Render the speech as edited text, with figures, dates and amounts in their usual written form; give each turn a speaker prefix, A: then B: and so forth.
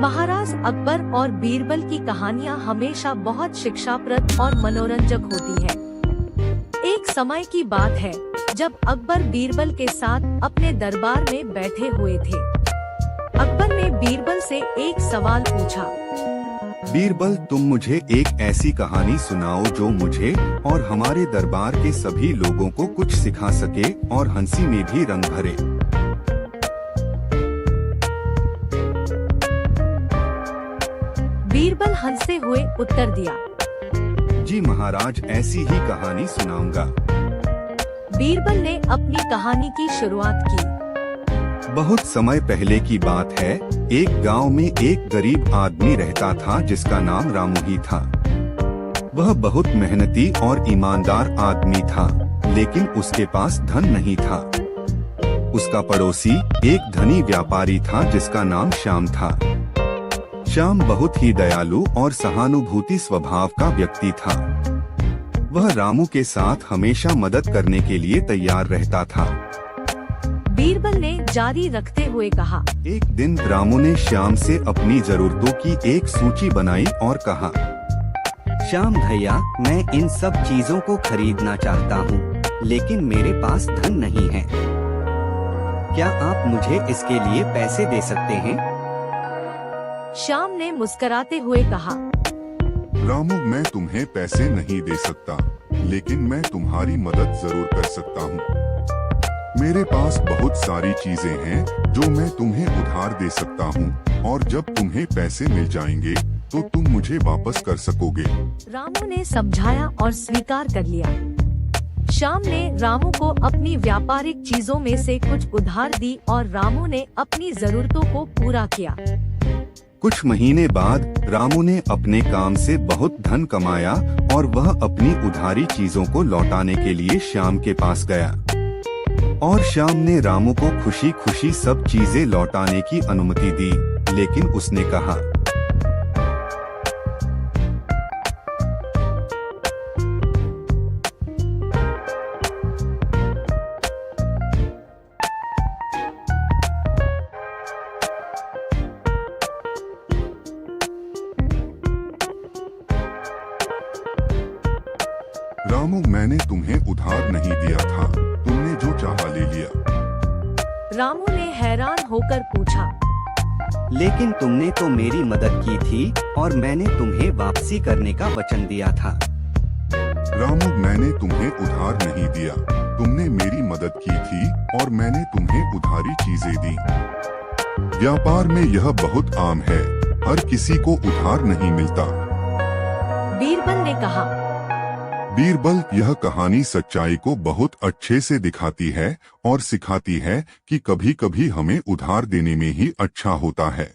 A: महाराज अकबर और बीरबल की कहानियाँ हमेशा बहुत शिक्षाप्रद और मनोरंजक होती है। एक समय की बात है जब अकबर बीरबल के साथ अपने दरबार में बैठे हुए थे। अकबर ने बीरबल से एक सवाल पूछा।
B: बीरबल, तुम मुझे एक ऐसी कहानी सुनाओ जो मुझे और हमारे दरबार के सभी लोगों को कुछ सिखा सके और हंसी में भी रंग भरे।
A: बीरबल हंसते हुए उत्तर दिया,
B: जी महाराज, ऐसी ही कहानी सुनाऊंगा।
A: बीरबल ने अपनी कहानी की शुरुआत की।
B: बहुत समय पहले की बात है। एक गांव में एक गरीब आदमी रहता था जिसका नाम रामू ही था। वह बहुत मेहनती और ईमानदार आदमी था, लेकिन उसके पास धन नहीं था। उसका पड़ोसी एक धनी व्यापारी था जिसका नाम श्याम था। श्याम बहुत ही दयालु और सहानुभूति स्वभाव का व्यक्ति था। वह रामू के साथ हमेशा मदद करने के लिए तैयार रहता था।
A: बीरबल ने जारी रखते हुए कहा,
B: एक दिन रामू ने श्याम से अपनी जरूरतों की एक सूची बनाई और कहा,
C: श्याम भैया, मैं इन सब चीजों को खरीदना चाहता हूँ, लेकिन मेरे पास धन नहीं है। क्या आप मुझे इसके लिए पैसे दे सकते हैं?
A: श्याम ने मुस्कुराते हुए कहा,
D: रामू, मैं तुम्हें पैसे नहीं दे सकता, लेकिन मैं तुम्हारी मदद जरूर कर सकता हूँ। मेरे पास बहुत सारी चीजें हैं जो मैं तुम्हें उधार दे सकता हूँ, और जब तुम्हें पैसे मिल जाएंगे तो तुम मुझे वापस कर सकोगे।
A: रामू ने समझाया और स्वीकार कर लिया। श्याम ने रामू को अपनी व्यापारिक चीजों में से कुछ उधार दी और रामू ने अपनी जरूरतों को पूरा किया।
B: कुछ महीने बाद रामू ने अपने काम से बहुत धन कमाया और वह अपनी उधारी चीजों को लौटाने के लिए श्याम के पास गया। और श्याम ने रामू को खुशी खुशी सब चीजें लौटाने की अनुमति दी, लेकिन उसने कहा,
D: रामू, मैंने तुम्हें उधार नहीं दिया था, तुमने जो चाहा ले लिया।
A: रामू ने हैरान होकर पूछा,
C: लेकिन तुमने तो मेरी मदद की थी और मैंने तुम्हें वापसी करने का वचन दिया था।
D: रामू, मैंने तुम्हें उधार नहीं दिया, तुमने मेरी मदद की थी और मैंने तुम्हें उधारी चीजें दी। व्यापार में यह बहुत आम है, हर किसी को उधार नहीं मिलता।
A: बीरबल ने कहा,
D: बीरबल, यह कहानी सच्चाई को बहुत अच्छे से दिखाती है और सिखाती है कि कभी कभी हमें उधार देने में ही अच्छा होता है।